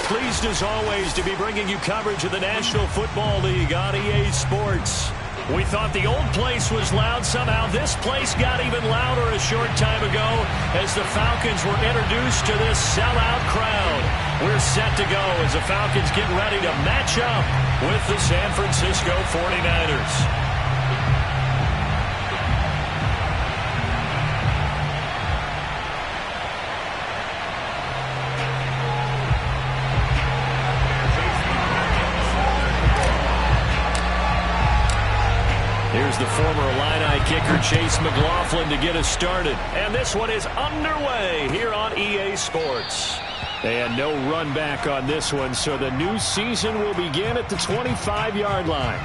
Pleased as always to be bringing you coverage of the National Football League on EA Sports. We thought the old place was loud. Somehow this place got even louder a short time ago as the Falcons were introduced to this sellout crowd. We're set to go as the Falcons get ready to match up with the San Francisco 49ers. Here's the former Illini kicker Chase McLaughlin to get us started. And this one is underway here on EA Sports. And no run back on this one, so the new season will begin at the 25-yard line.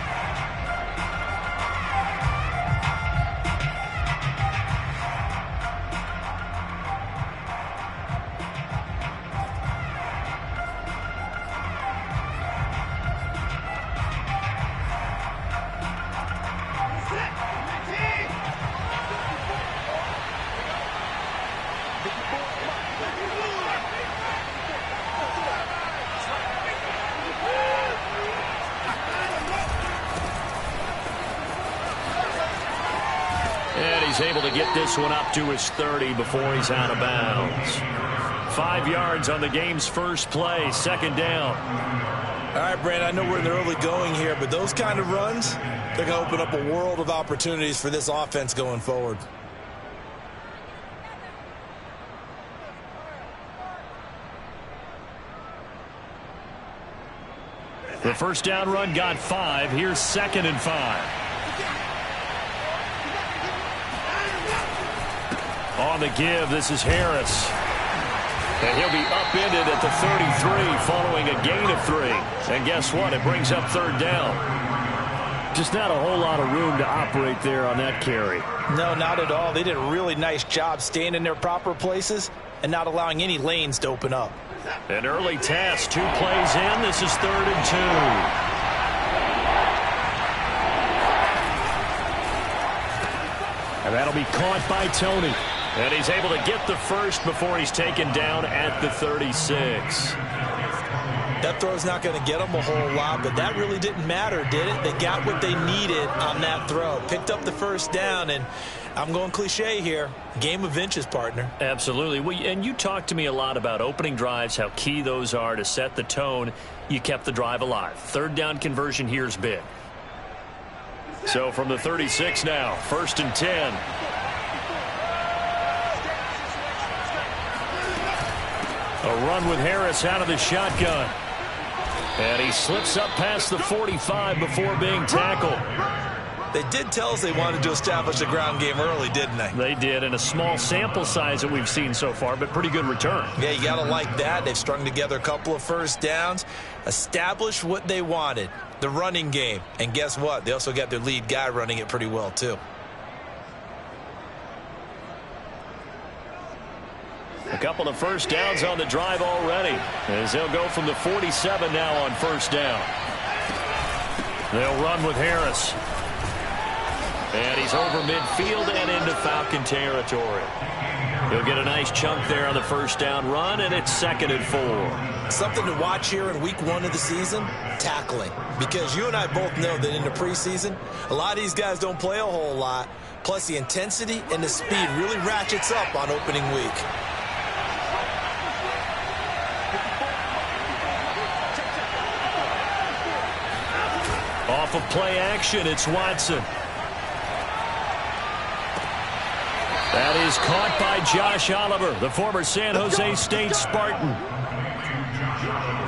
And he's able to get this one up to his 30 before he's out of bounds. 5 yards on the game's first play, second down. All right, Brandon, I know we're in the early going here, but those kind of runs, they're going to open up a world of opportunities for this offense going forward. The first down run got 5. Here's 2nd and 5. On the give, this is Harris. And he'll be upended at the 33 following a gain of 3. And guess what? It brings up 3rd down. Just not a whole lot of room to operate there on that carry. No, not at all. They did a really nice job staying in their proper places and not allowing any lanes to open up. An early test, 2 plays in. This is 3rd and 2. And that'll be caught by Tony. And he's able to get the first before he's taken down at the 36. That throw's not going to get them a whole lot, but that really didn't matter, did it? They got what they needed on that throw. Picked up the first down, and I'm going cliche here. Game of inches, partner. Absolutely. Well, and you talked to me a lot about opening drives, how key those are to set the tone. You kept the drive alive. 3rd down conversion here is big. So from the 36 now, 1st and 10. A run with Harris out of the shotgun. And he slips up past the 45 before being tackled. They did tell us they wanted to establish the ground game early, didn't they? They did, in a small sample size that we've seen so far, but pretty good return. Yeah, you got to like that. They've strung together a couple of first downs, established what they wanted, the running game. And guess what? They also got their lead guy running it pretty well, too. A couple of first downs on the drive already, as they'll go from the 47 now on 1st down. They'll run with Harris. And he's over midfield and into Falcon territory. He'll get a nice chunk there on the 1st down run, and it's 2nd and 4. Something to watch here in week 1 of the season, tackling. Because you and I both know that in the preseason, a lot of these guys don't play a whole lot. Plus, the intensity and the speed really ratchets up on opening week. Off of play action, it's Watson. That is caught by Josh Oliver, the former San Jose State Spartan.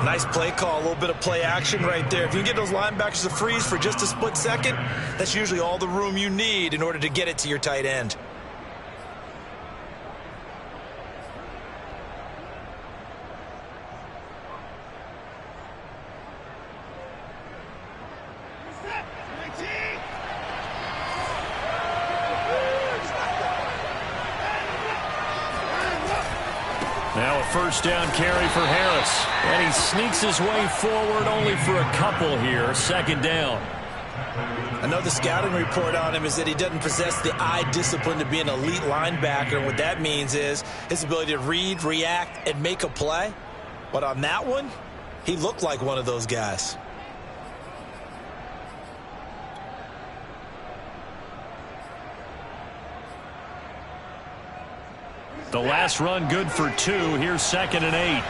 Nice play call, a little bit of play action right there. If you can get those linebackers to freeze for just a split second, that's usually all the room you need in order to get it to your tight end. Now a first down carry for Harris. And he sneaks his way forward only for a couple here. 2nd down. I know the scouting report on him is that he doesn't possess the eye discipline to be an elite linebacker. And what that means is his ability to read, react, and make a play. But on that one, He looked like one of those guys. The last run good for 2. Here's 2nd and 8.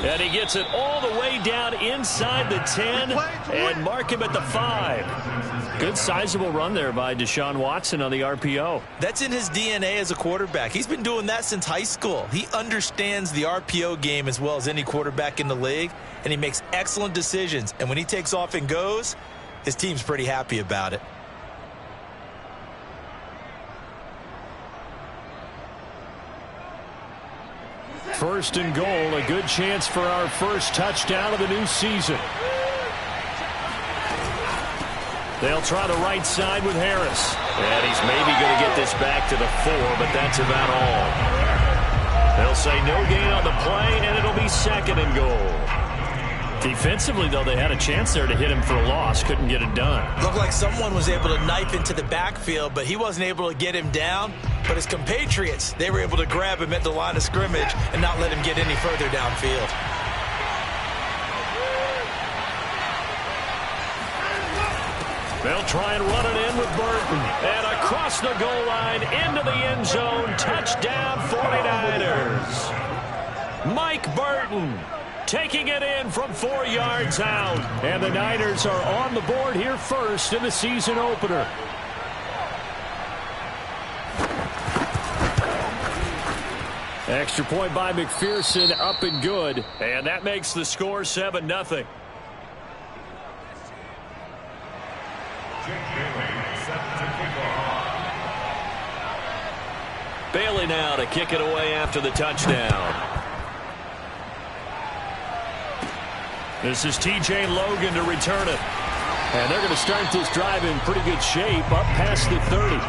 And he gets it all the way down inside the 10 and mark him at the 5. Good sizable run there by Deshaun Watson on the RPO. That's in his DNA as a quarterback. He's been doing that since high school. He understands the RPO game as well as any quarterback in the league, and he makes excellent decisions. And when he takes off and goes, his team's pretty happy about it. First and goal, a good chance for our first touchdown of the new season. They'll try the right side with Harris. And he's maybe going to get this back to the 4, but that's about all. They'll say no gain on the play, and it'll be 2nd and goal. Defensively, though, they had a chance there to hit him for a loss. Couldn't get it done. Looked like someone was able to knife into the backfield, but he wasn't able to get him down. But his compatriots, they were able to grab him at the line of scrimmage and not let him get any further downfield. They'll try and run it in with Burton. And across the goal line, into the end zone. Touchdown, 49ers. Mike Burton taking it in from 4 yards out. And the Niners are on the board here first in the season opener. Extra point by McPherson, up and good. And that makes the score 7-0. Bailey now to kick it away after the touchdown. This is TJ Logan to return it. And they're going to start this drive in pretty good shape, up past the 30.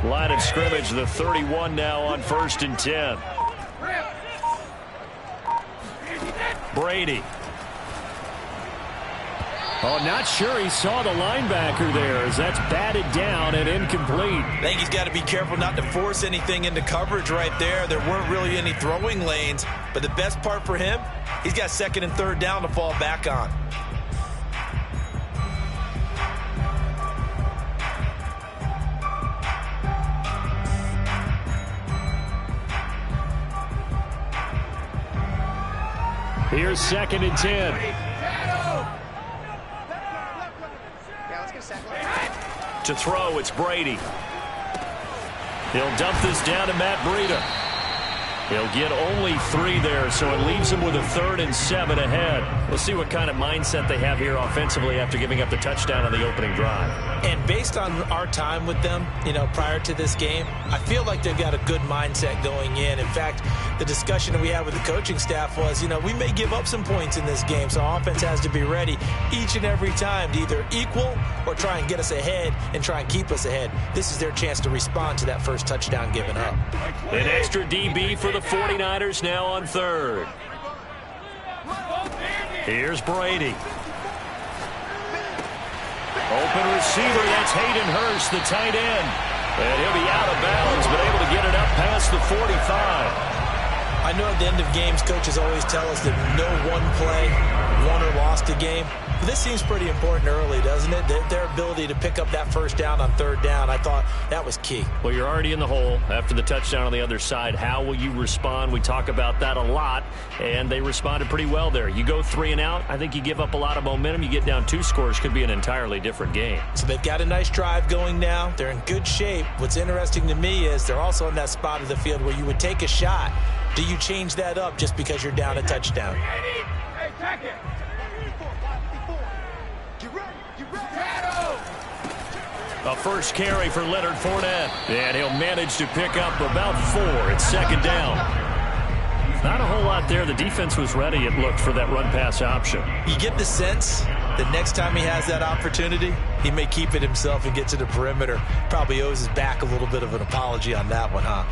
Line of scrimmage, the 31 now on 1st and 10. Brady. Oh, not sure he saw the linebacker there as that's batted down and incomplete. I think he's got to be careful not to force anything into coverage right there. There weren't really any throwing lanes, but the best part for him, he's got 2nd and 3rd down to fall back on. Here's 2nd and 10. To throw, it's Brady. He'll dump this down to Matt Breida. He'll get only 3 there, so it leaves him with a 3rd and 7 ahead. We'll see what kind of mindset they have here offensively after giving up the touchdown on the opening drive. And based on our time with them, prior to this game, I feel like they've got a good mindset going in. In fact, the discussion that we had with the coaching staff was, we may give up some points in this game, so our offense has to be ready each and every time to either equal or try and get us ahead and try and keep us ahead. This is their chance to respond to that first touchdown given up. An extra DB for the 49ers now on 3rd. Here's Brady. Open receiver, that's Hayden Hurst, the tight end. And he'll be out of bounds, but able to get it up past the 45. I I know at the end of games, coaches always tell us that no one play won or lost a game. But this seems pretty important early, doesn't it? Their ability to pick up that first down on third down, I thought that was key. Well, you're already in the hole after the touchdown on the other side. How will you respond? We talk about that a lot, and they responded pretty well there. You go 3 and out, I think you give up a lot of momentum. You get down 2 scores, could be an entirely different game. So they've got a nice drive going now. They're in good shape. What's interesting to me is they're also in that spot of the field where you would take a shot. Do you change that up just because you're down a touchdown? A first carry for Leonard Fournette. And he'll manage to pick up about 4. It's second down. Not a whole lot there. The defense was ready, it looked, for that run-pass option. You get the sense that next time he has that opportunity, he may keep it himself and get to the perimeter. Probably owes his back a little bit of an apology on that one, huh?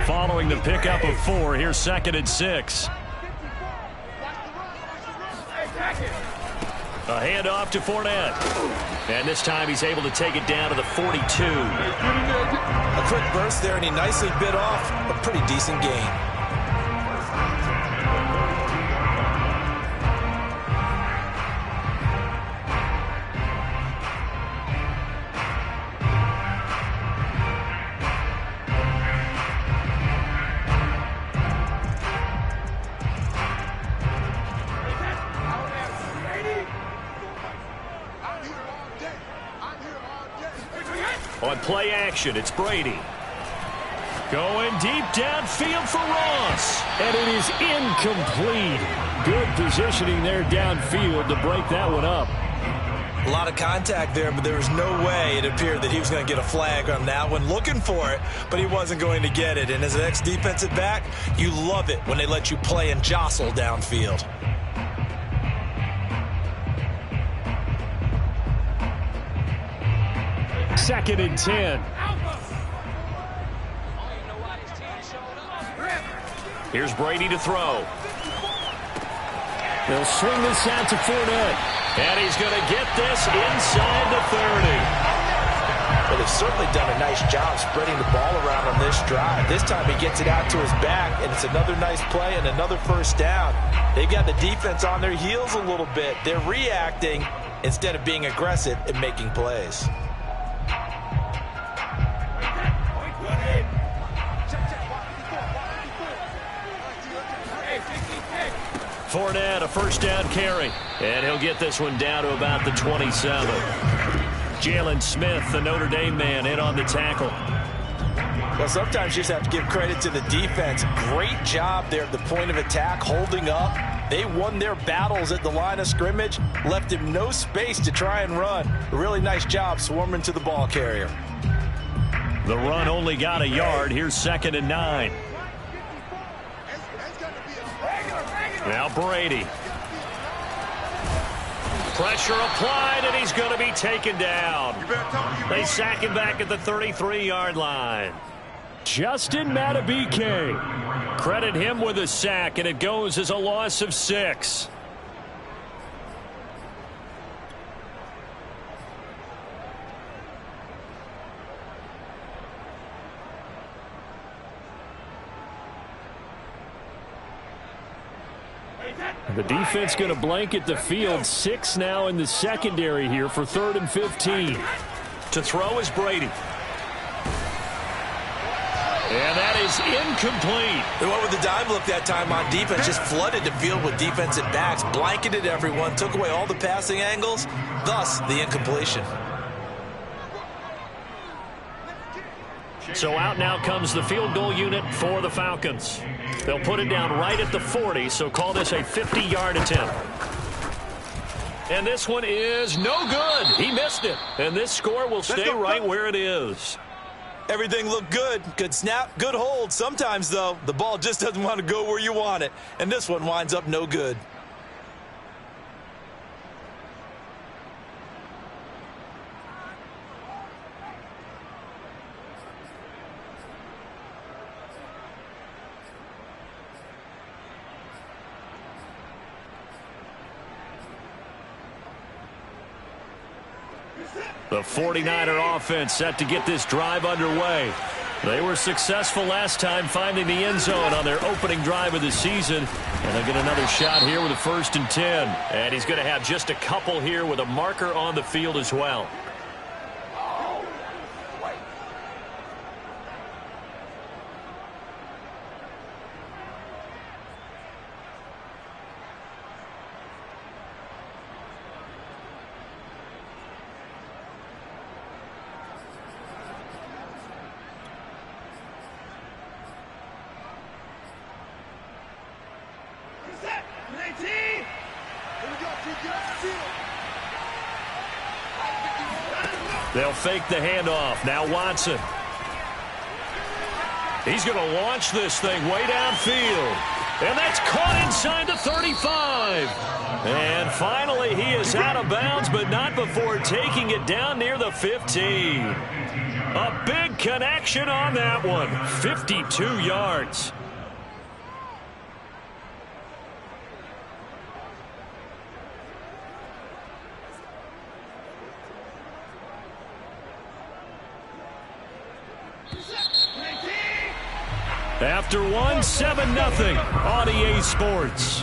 Following the pickup of 4, here's 2nd and 6. A handoff to Fournette. And this time he's able to take it down to the 42. A quick burst there, and he nicely bit off a pretty decent gain. On play action, it's Brady. Going deep downfield for Ross. And it is incomplete. Good positioning there downfield to break that one up. A lot of contact there, but there was no way it appeared that he was going to get a flag on that one. Looking for it, but he wasn't going to get it. And as an ex-defensive back, you love it when they let you play and jostle downfield. Second and 10. Here's Brady to throw. They'll swing this out to Fournette. And he's going to get this inside the 30. Well, they've certainly done a nice job spreading the ball around on this drive. This time he gets it out to his back, and it's another nice play and another first down. They've got the defense on their heels a little bit. They're reacting instead of being aggressive and making plays. Fournette, a first down carry. And he'll get this one down to about the 27. Jalen Smith, the Notre Dame man, in on the tackle. Well, sometimes you just have to give credit to the defense. Great job there at the point of attack, holding up. They won their battles at the line of scrimmage, left him no space to try and run. A really nice job swarming to the ball carrier. The run only got a yard. Here's 2nd and 9. Now Brady. Pressure applied, and he's going to be taken down. They sack him back at the 33-yard line. Justin Madubuike. Credit him with a sack, and it goes as a loss of 6. The defense going to blanket the field. 6 now in the secondary here for 3rd and 15. To throw is Brady. And that is incomplete. They went with the dime look that time on defense. Just flooded the field with defensive backs. Blanketed everyone. Took away all the passing angles. Thus, the incompletion. So out now comes the field goal unit for the Falcons. They'll put it down right at the 40, so call this a 50-yard attempt. And this one is no good. He missed it. And this score will stay right where it is. Everything looked good. Good snap, good hold. Sometimes, though, the ball just doesn't want to go where you want it. And this one winds up no good. The 49er offense set to get this drive underway. They were successful last time finding the end zone on their opening drive of the season. And they'll get another shot here with a 1st and 10. And he's going to have just a couple here with a marker on the field as well. They'll fake the handoff. Now Watson. He's going to launch this thing way downfield. And that's caught inside the 35. And finally, he is out of bounds, but not before taking it down near the 15. A big connection on that one. 52 yards. After one, 7-0 on EA Sports.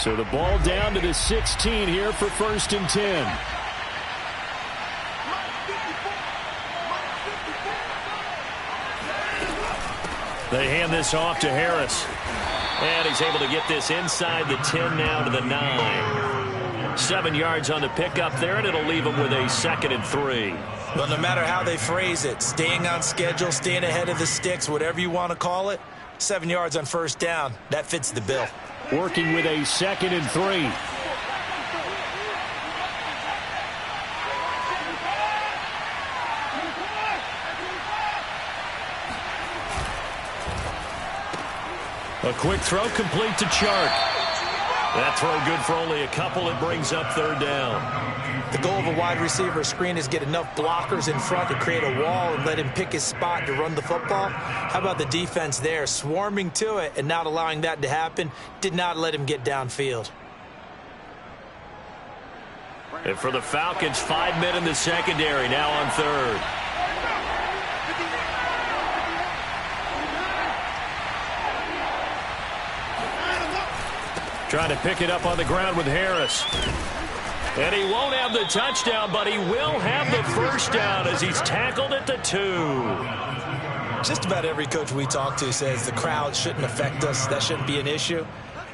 So the ball down to the 16 here for 1st and 10. They hand this off to Harris. And he's able to get this inside the 10 now to the 9. 7 yards on the pickup there, and it'll leave him with a 2nd and 3. Well, no matter how they phrase it, staying on schedule, staying ahead of the sticks, whatever you want to call it, 7 yards on 1st down, that fits the bill. Working with a 2nd and 3. A quick throw complete to Chark. That throw good for only a couple. It brings up 3rd down. The goal of a wide receiver screen is get enough blockers in front to create a wall and let him pick his spot to run the football. How about the defense there, swarming to it and not allowing that to happen? Did not let him get downfield. And for the Falcons, 5 men in the secondary, now on 3rd. Trying to pick it up on the ground with Harris. And he won't have the touchdown, but he will have the 1st down as he's tackled at the 2. Just about every coach we talk to says the crowd shouldn't affect us. That shouldn't be an issue.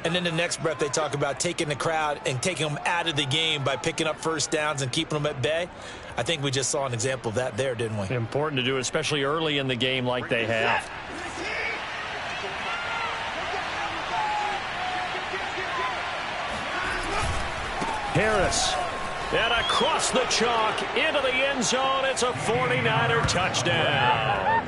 And then the next breath they talk about taking the crowd and taking them out of the game by picking up 1st downs and keeping them at bay. I think we just saw an example of that there, didn't we? Important to do, especially early in the game like they have. Harris. And across the chalk into the end zone. It's a 49er touchdown.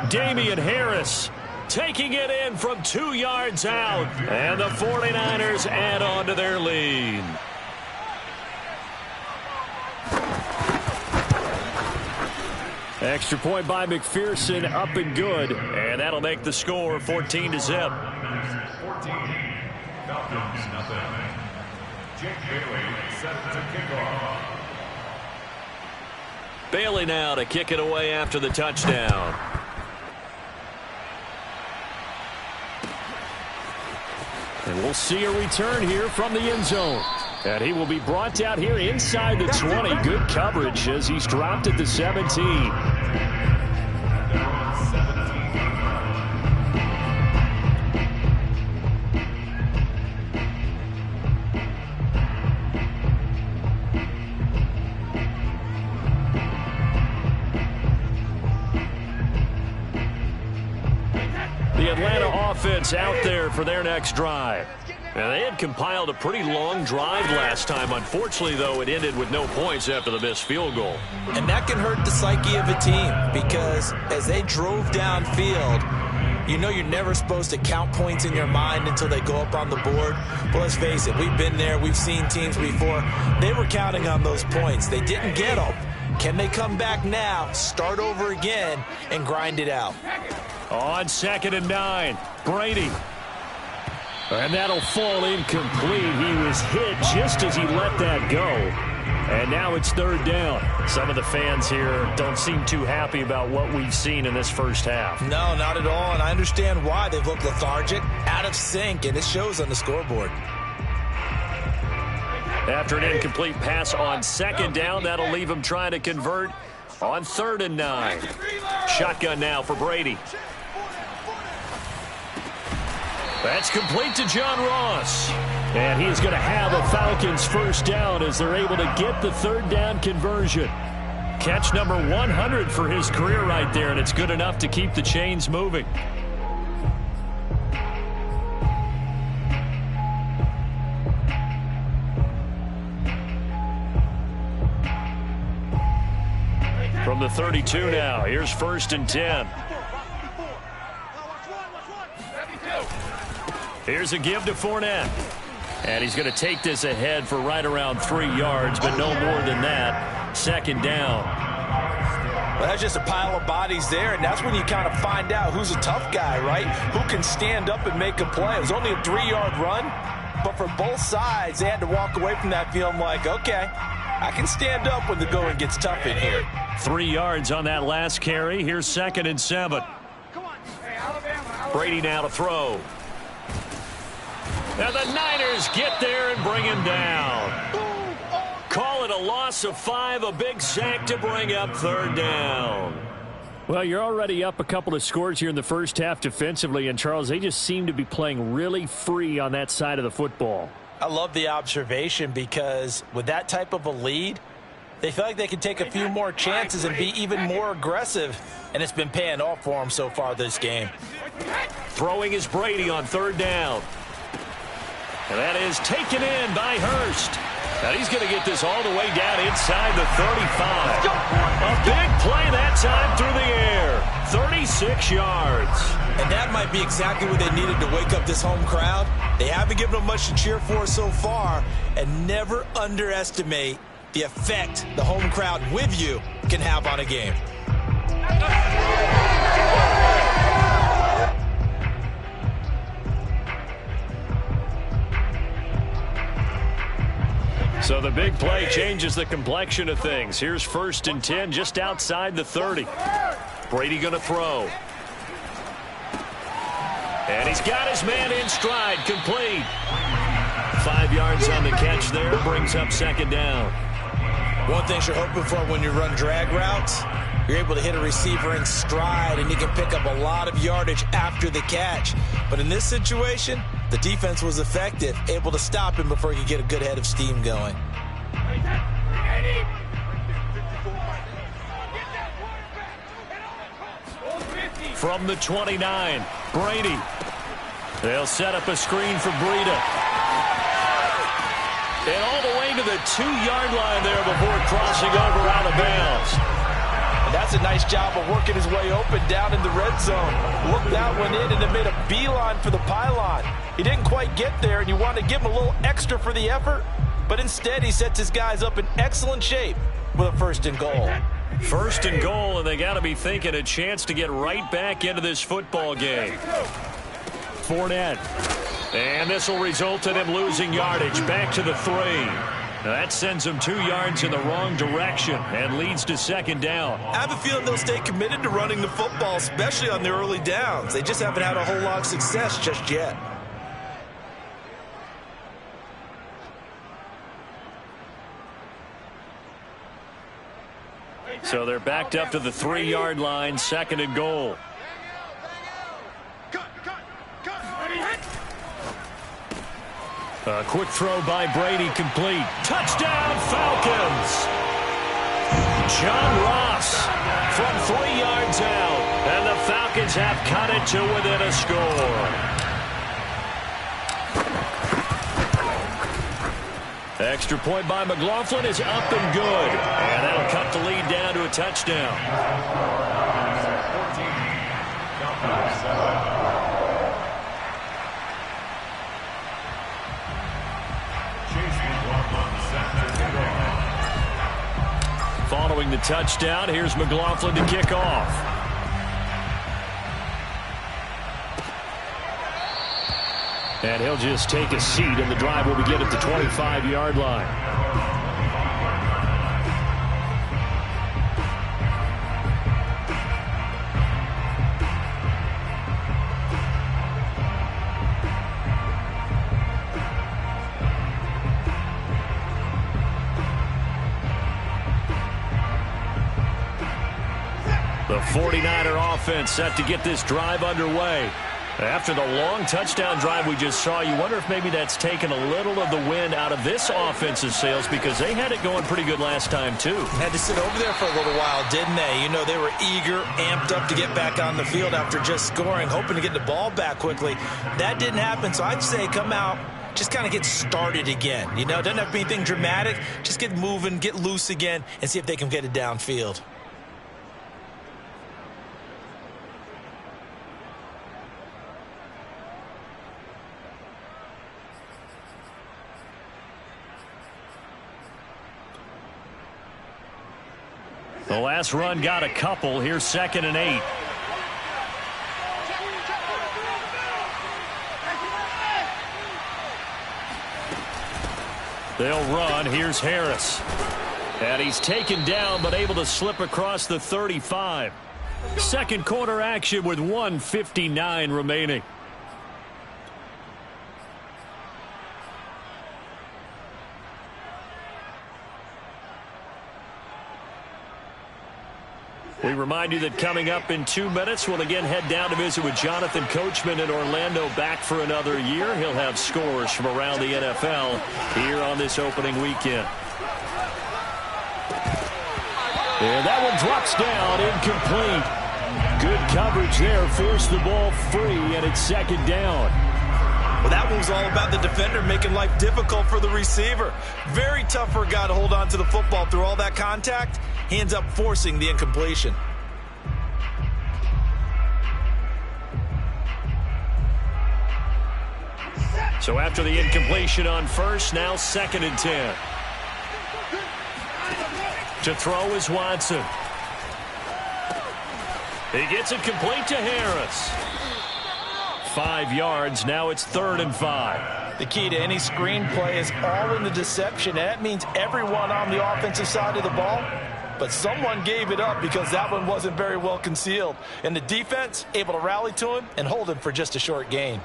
Damian Harris taking it in from 2 yards out. And the 49ers add on to their lead. Extra point by McPherson, up and good. And that'll make the score 14-0. 14, Falcons, nothing. Jake Bailey set to kick off. Bailey now to kick it away after the touchdown. And we'll see a return here from the end zone. And he will be brought out here inside the 20. Good coverage as he's dropped at the 17. The Atlanta offense out there for their next drive. And they had compiled a pretty long drive last time. Unfortunately, though, it ended with no points after the missed field goal. And that can hurt the psyche of a team because as they drove downfield, You know you're never supposed to count points in your mind until they go up on the board. But let's face it, we've been there. We've seen teams before. They were counting on those points. They didn't get them. Can they come back now, start over again, and grind it out? On 2nd and 9, Brady. And that'll fall incomplete. He was hit just as he let that go. And now it's 3rd down. Some of the fans here don't seem too happy about what we've seen in this first half. No, not at all, and I understand why. They've looked lethargic, out of sync, and it shows on the scoreboard. After an incomplete pass on 2nd down, that'll leave him trying to convert on 3rd and 9. Shotgun now for Brady. That's complete to John Ross. And he's going to have a Falcons first down as they're able to get the 3rd down conversion. Catch number 100 for his career right there, and it's good enough to keep the chains moving. From the 32 now, here's 1st and 10. Here's a give to Fournette. And he's going to take this ahead for right around 3 yards, but no more than that. 2nd down. Well, that's just a pile of bodies there, and that's when you kind of find out who's a tough guy, right? Who can stand up and make a play. It was only a 3-yard run, but for both sides, they had to walk away from that feeling like, okay, I can stand up when the going gets tough in here. 3 yards on that last carry. Here's 2nd and 7. Brady now to throw. Now the Niners get there and bring him down. Call it a loss of 5, a big sack to bring up 3rd down. Well, you're already up a couple of scores here in the first half defensively, and Charles, they just seem to be playing really free on that side of the football. I love the observation because with that type of a lead, they feel like they can take a few more chances and be even more aggressive, and it's been paying off for them so far this game. Throwing is Brady on 3rd down. And that is taken in by Hurst. Now he's going to get this all the way down inside the 35. A big play that time through the air. 36 yards. And that might be exactly what they needed to wake up this home crowd. They haven't given them much to cheer for so far. And never underestimate the effect the home crowd with you can have on a game. So the big play changes the complexion of things. Here's 1st and 10 just outside the 30. Brady going to throw. And he's got his man in stride, complete. 5 yards on the catch there, brings up 2nd down. One thing you're hoping for when you run drag routes, you're able to hit a receiver in stride, and he can pick up a lot of yardage after the catch. But in this situation, the defense was effective, able to stop him before he could get a good head of steam going. From the 29, Brady. They'll set up a screen for Breida. And all the way to the 2-yard line there before crossing over out of bounds. And that's a nice job of working his way open down in the red zone. Looked that one in and it made a beeline for the pylon. He didn't quite get there, and you want to give him a little extra for the effort, but instead he sets his guys up in excellent shape with a 1st and goal. 1st and goal, and they got to be thinking a chance to get right back into this football game. Fournette. And this will result in him losing yardage back to the 3. Now that sends them 2 yards in the wrong direction and leads to 2nd down. I have a feeling they'll stay committed to running the football, especially on the early downs. They just haven't had a whole lot of success just yet. So they're backed up to the 3-yard line, 2nd and goal. A quick throw by Brady, complete. Touchdown, Falcons! John Ross from 3 yards out, and the Falcons have cut it to within a score. Extra point by McLaughlin is up and good. And that'll cut the lead down to a touchdown. Following the touchdown, here's McLaughlin to kick off. And he'll just take a seat, and the drive will begin at the 25-yard line. The 49er offense set to get this drive underway. After the long touchdown drive we just saw, you wonder if maybe that's taken a little of the wind out of this offense's sails, because they had it going pretty good last time, too. Had to sit over there for a little while, didn't they? You know, they were eager, amped up to get back on the field after just scoring, hoping to get the ball back quickly. That didn't happen, so I'd say come out, just kind of get started again. You know, it doesn't have to be anything dramatic. Just get moving, get loose again, and see if they can get it downfield. The last run got a couple. Here's 2nd and 8. They'll run. Here's Harris. And he's taken down, but able to slip across the 35. Second quarter action with 1:59 remaining. We remind you that coming up in 2 minutes, we'll again head down to visit with Jonathan Coachman in Orlando, back for another year. He'll have scores from around the NFL here on this opening weekend. And that one drops down, incomplete. Good coverage there, forced the ball free, and it's 2nd down. Well, that one was all about the defender making life difficult for the receiver. Very tough for a guy to hold on to the football through all that contact. He ends up forcing the incompletion. So after the incompletion on first, now 2nd and 10. To throw is Watson. He gets it complete to Harris. 5 yards. Now it's 3rd and 5. The key to any screenplay is all in the deception. That means everyone on the offensive side of the ball. But someone gave it up because that one wasn't very well concealed. And the defense able to rally to him and hold him for just a short gain.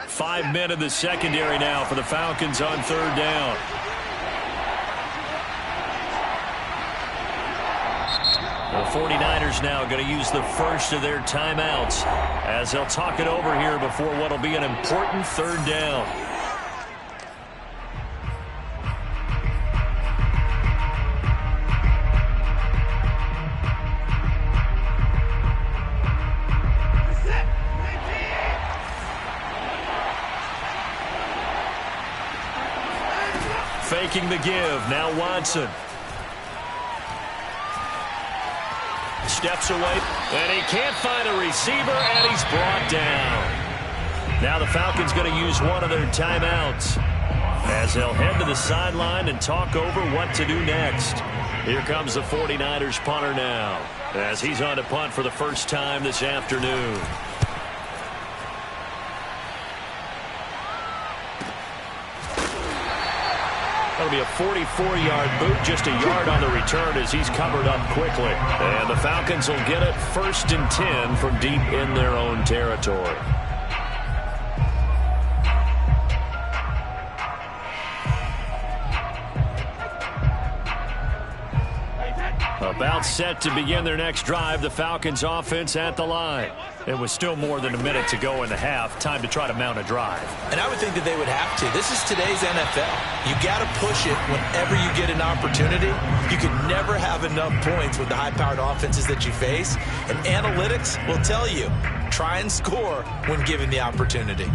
5 men in the secondary now for the Falcons on 3rd down. The 49ers now going to use the first of their timeouts as they'll talk it over here before what will be an important 3rd down. Faking the give. Now Watson. Steps away, and he can't find a receiver, and he's brought down. Now the Falcons going to use one of their timeouts as they'll head to the sideline and talk over what to do next. Here comes the 49ers punter now as he's on to punt for the first time this afternoon. That'll be a 44-yard boot, just a yard on the return as he's covered up quickly. And the Falcons will get it 1st and 10 from deep in their own territory. About set to begin their next drive, the Falcons offense at the line. It was still more than a minute to go in the half. Time to try to mount a drive. And I would think that they would have to. This is today's NFL. You got to push it whenever you get an opportunity. You can never have enough points with the high-powered offenses that you face. And analytics will tell you, try and score when given the opportunity.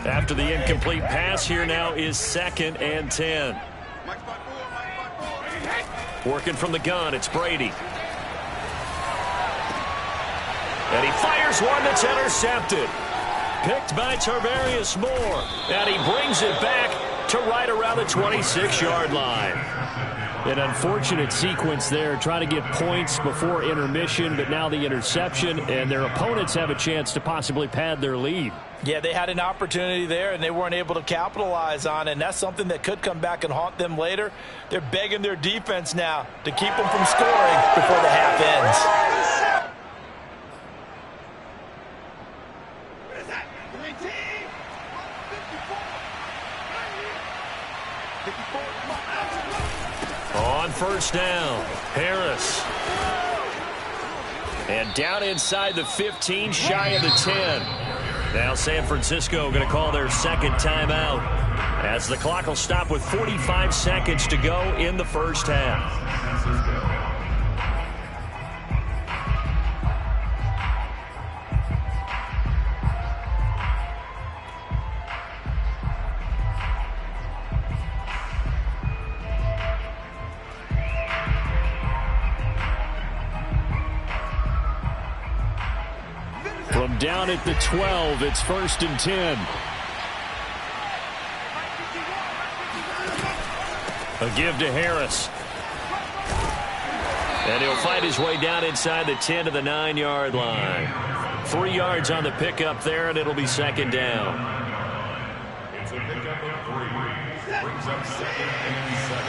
After the incomplete pass, here now is 2nd and 10. Working from the gun, it's Brady. And he fires one that's intercepted. Picked by Tarvarius Moore. And he brings it back to right around the 26-yard line. An unfortunate sequence there, trying to get points before intermission, but now the interception, and their opponents have a chance to possibly pad their lead. Yeah, they had an opportunity there, and they weren't able to capitalize on it, and that's something that could come back and haunt them later. They're begging their defense now to keep them from scoring before the half ends. On first down, Harris. And down inside the 15, shy of the 10. Now San Francisco going to call their second timeout as the clock will stop with 45 seconds to go in the first half. From down at the 12, it's 1st and 10. A give to Harris. And he'll fight his way down inside the 10 to the 9-yard line. 3 yards on the pickup there, and it'll be second down. It's a pickup of 3. Brings up 2nd and 7.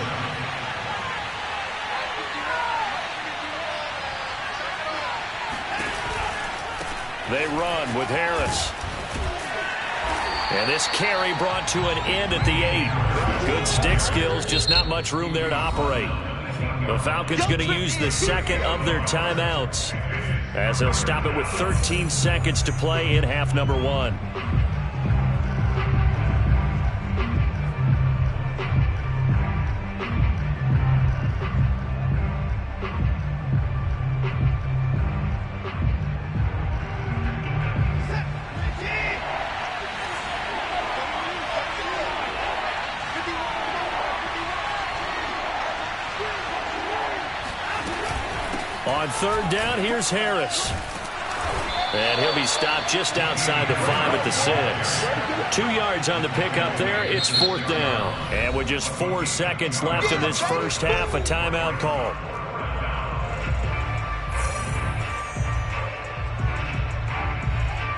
They run with Harris. And this carry brought to an end at the 8. Good stick skills, just not much room there to operate. The Falcons going to use the second of their timeouts as they'll stop it with 13 seconds to play in half number 1. On third down, here's Harris. And he'll be stopped just outside the 5 at the 6. 2 yards on the pickup there. It's 4th down. And with just 4 seconds left in this first half, a timeout call.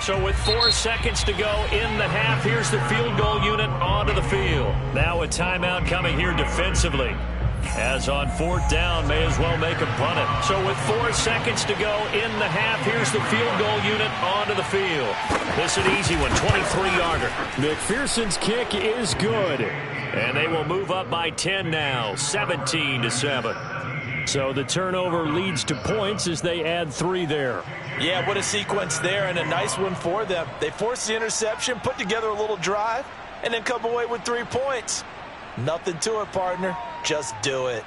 So with 4 seconds to go in the half, here's the field goal unit onto the field. Now a timeout coming here defensively. As on 4th down, may as well make him punt it. So with 4 seconds to go in the half, here's the field goal unit onto the field. This is an easy one, 23-yarder. McPherson's kick is good. And they will move up by 10 now, 17-7. So the turnover leads to points as they add 3 there. Yeah, what a sequence there, and a nice one for them. They forced the interception, put together a little drive, and then come away with 3 points. Nothing to it, partner. Just do it.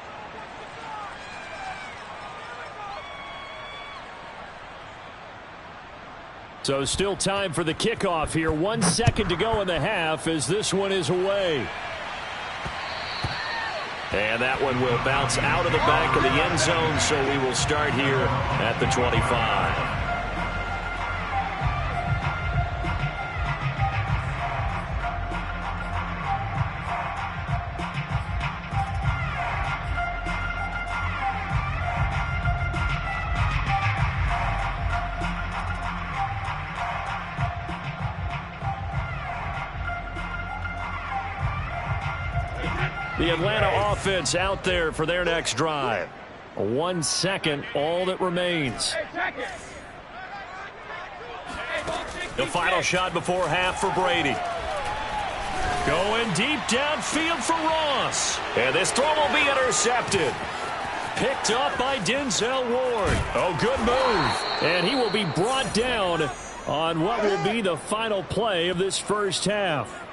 So still time for the kickoff here. 1 second to go in the half as this one is away. And that one will bounce out of the back of the end zone, so we will start here at the 25. The Atlanta offense out there for their next drive. 1 second, all that remains. The final shot before half for Brady. Going deep downfield for Ross. And this throw will be intercepted. Picked up by Denzel Ward. Oh, good move. And he will be brought down on what will be the final play of this first half.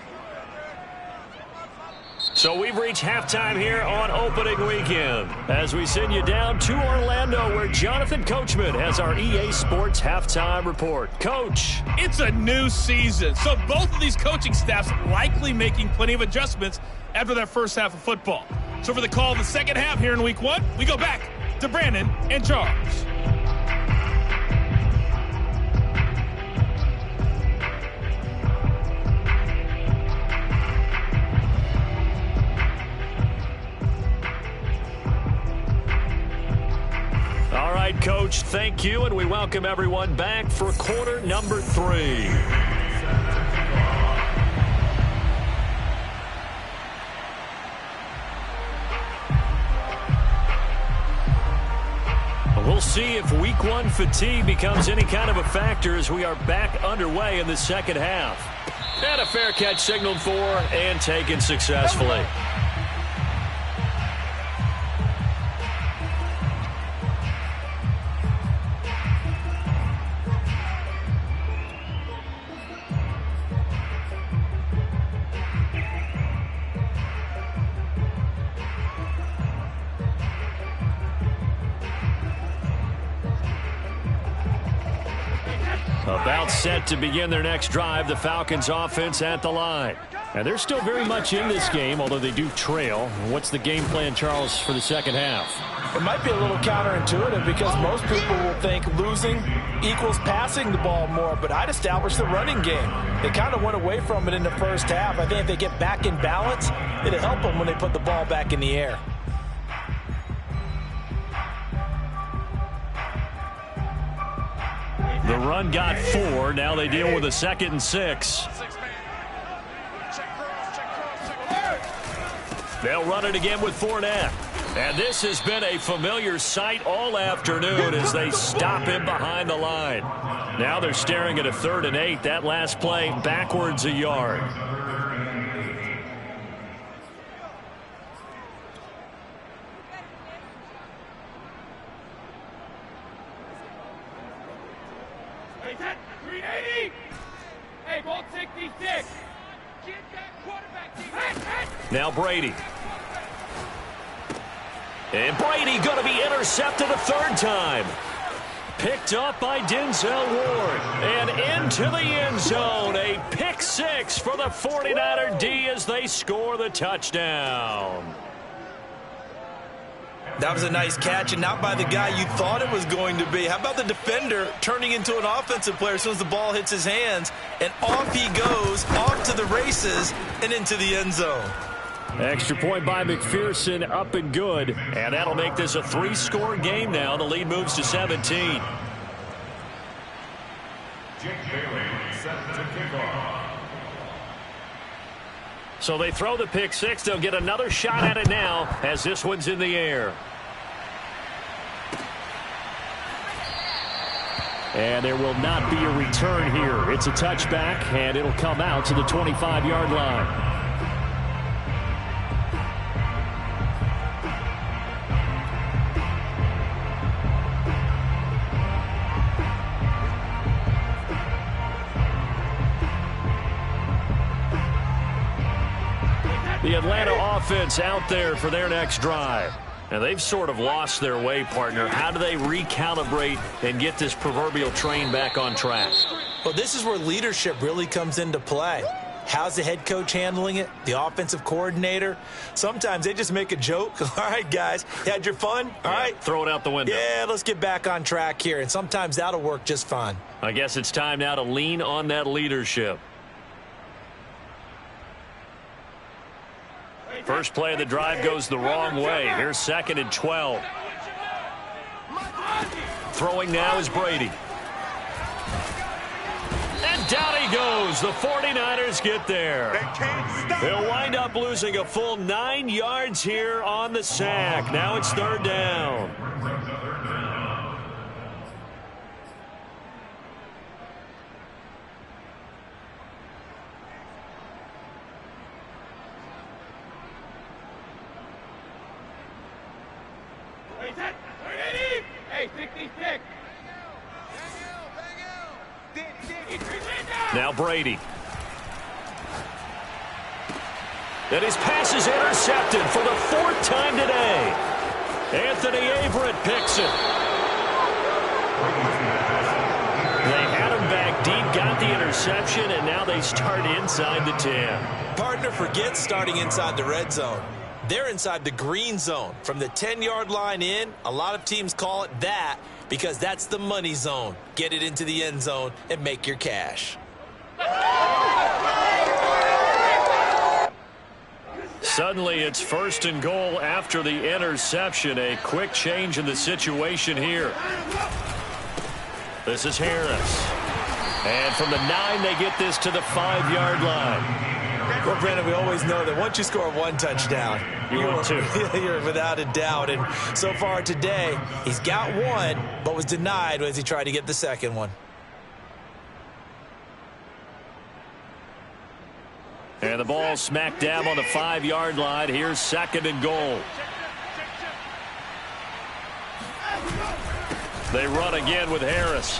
So we've reached halftime here on opening weekend as we send you down to Orlando where Jonathan Coachman has our EA Sports halftime report. Coach. It's a new season, so both of these coaching staffs likely making plenty of adjustments after their first half of football. So for the call of the second half here in week 1, we go back to Brandon and Charles. All right, Coach, thank you, and we welcome everyone back for quarter number 3. We'll see if week 1 fatigue becomes any kind of a factor as we are back underway in the second half. And a fair catch signaled for and taken successfully. About set to begin their next drive, the Falcons offense at the line. And they're still very much in this game, although they do trail. What's the game plan, Charles, for the second half? It might be a little counterintuitive because most people will think losing equals passing the ball more, but I'd establish the running game. They kind of went away from it in the first half. I think if they get back in balance, it'll help them when they put the ball back in the air. The run got 4. Now they deal with a 2nd and 6. They'll run it again with Fournette. And this has been a familiar sight all afternoon as they stop him behind the line. Now they're staring at a 3rd and 8. That last play backwards a yard. Now Brady. And Brady going to be intercepted a 3rd time. Picked up by Denzel Ward. And into the end zone. A pick 6 for the 49er D as they score the touchdown. That was a nice catch, and not by the guy you thought it was going to be. How about the defender turning into an offensive player as soon as the ball hits his hands, and off he goes, off to the races, and into the end zone. Extra point by McPherson, up and good. And that'll make this a 3-score game now. The lead moves to 17. Jake Bailey set to kick off. So they throw the pick 6. They'll get another shot at it now as this one's in the air. And there will not be a return here. It's a touchback, and it'll come out to the 25-yard line. The Atlanta offense out there for their next drive. And they've sort of lost their way, partner. How do they recalibrate and get this proverbial train back on track? Well, this is where leadership really comes into play. How's the head coach handling it? The offensive coordinator? Sometimes they just make a joke. All right, guys, you had your fun? All right. Throw it out the window. Yeah, let's get back on track here. And sometimes that'll work just fine. I guess it's time now to lean on that leadership. First play of the drive goes the wrong way. Here's 2nd and 12. Throwing now is Brady. And down he goes. The 49ers get there. They'll wind up losing a full 9 yards here on the sack. Now it's 3rd down. Now Brady. And his pass is intercepted for the 4th time today. Anthony Averett picks it. They had him back deep, got the interception, and now they start inside the 10. Partner, forget starting inside the red zone. They're inside the green zone. From the 10-yard line in, a lot of teams call it that because that's the money zone. Get it into the end zone and make your cash. Suddenly, it's 1st and goal after the interception. A quick change in the situation here. This is Harris. And from the 9, they get this to the 5-yard line. Well, Brandon, we always know that once you score 1 touchdown, you're without a doubt. And so far today, he's got 1, but was denied as he tried to get the second one. And the ball smack dab on the 5-yard line. Here's 2nd and goal. They run again with Harris.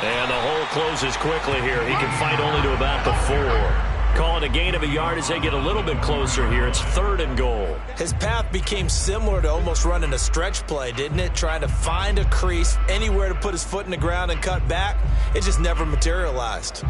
And the hole closes quickly here. He can fight only to about the 4. Call it a gain of a yard as they get a little bit closer here. It's 3rd and goal. His path became similar to almost running a stretch play, didn't it? Trying to find a crease, anywhere to put his foot in the ground and cut back. It just never materialized.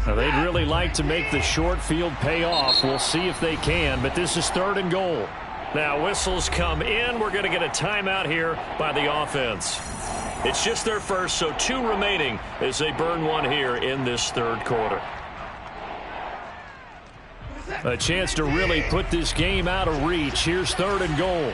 Now, they'd really like to make the short field pay off. We'll see if they can, but this is 3rd and goal. Now, whistles come in. We're going to get a timeout here by the offense. It's just their first, so 2 remaining as they burn 1 here in this 3rd quarter. A chance to really put this game out of reach. Here's 3rd and goal.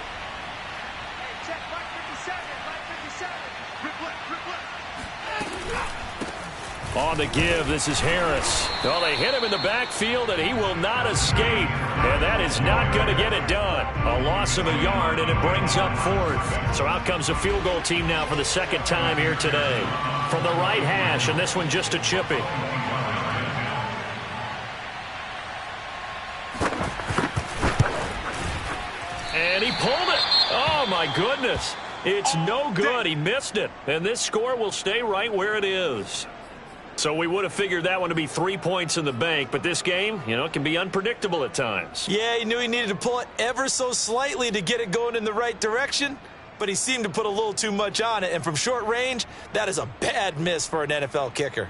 On the give, this is Harris. Well, they hit him in the backfield, and he will not escape. And that is not going to get it done. A loss of a yard, and it brings up 4th. So out comes the field goal team now for the 2nd time here today. From the right hash, and this one just a chippy. And he pulled it. Oh, my goodness. It's no good. He missed it. And this score will stay right where it is. So we would have figured that one to be 3 points in the bank, but this game, it can be unpredictable at times. Yeah, he knew he needed to pull it ever so slightly to get it going in the right direction, but he seemed to put a little too much on it, and from short range, that is a bad miss for an NFL kicker.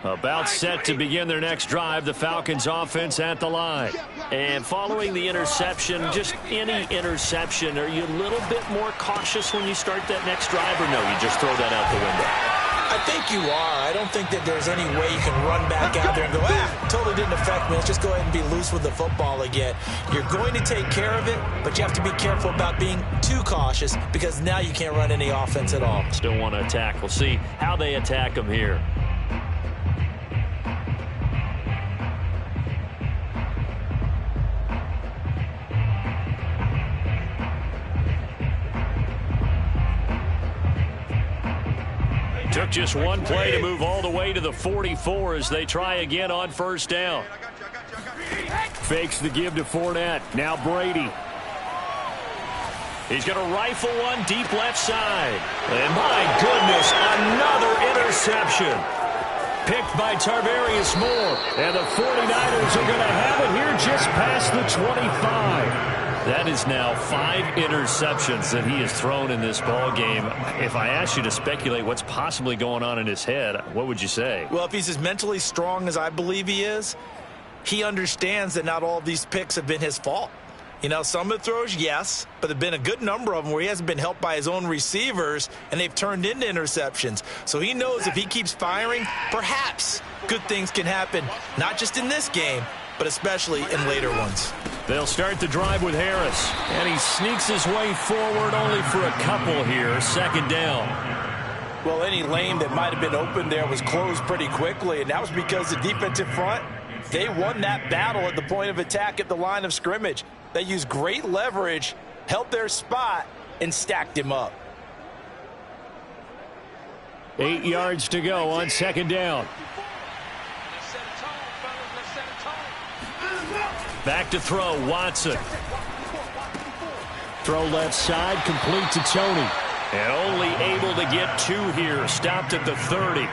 About set to begin their next drive, the Falcons offense at the line. And following the interception, just any interception, are you a little bit more cautious when you start that next drive, or no, you just throw that out the window? I think you are. I don't think that there's any way you can run back out there and go, totally didn't affect me. Let's just go ahead and be loose with the football again. You're going to take care of it, but you have to be careful about being too cautious because now you can't run any offense at all. Still want to attack. We'll see how they attack them here. Took just one play to move all the way to the 44 as they try again on 1st down. Fakes the give to Fournette. Now Brady. He's going to rifle one deep left side. And my goodness, another interception. Picked by Tarvarius Moore. And the 49ers are going to have it here just past the 25. That is now 5 interceptions that he has thrown in this ball game. If I asked you to speculate what's possibly going on in his head, what would you say? Well, if he's as mentally strong as I believe he is, he understands that not all of these picks have been his fault. Some of the throws, yes, but there have been a good number of them where he hasn't been helped by his own receivers, and they've turned into interceptions. So he knows if he keeps firing, perhaps good things can happen, not just in this game, but especially in later ones. They'll start the drive with Harris, and he sneaks his way forward only for a couple here. 2nd down. Well, any lane that might have been open there was closed pretty quickly, and that was because the defensive front, they won that battle at the point of attack at the line of scrimmage. They used great leverage, held their spot, and stacked him up. 8 yards to go on 2nd down. Back to throw, Watson. Throw left side, complete to Tony. And only able to get 2 here, stopped at the 30.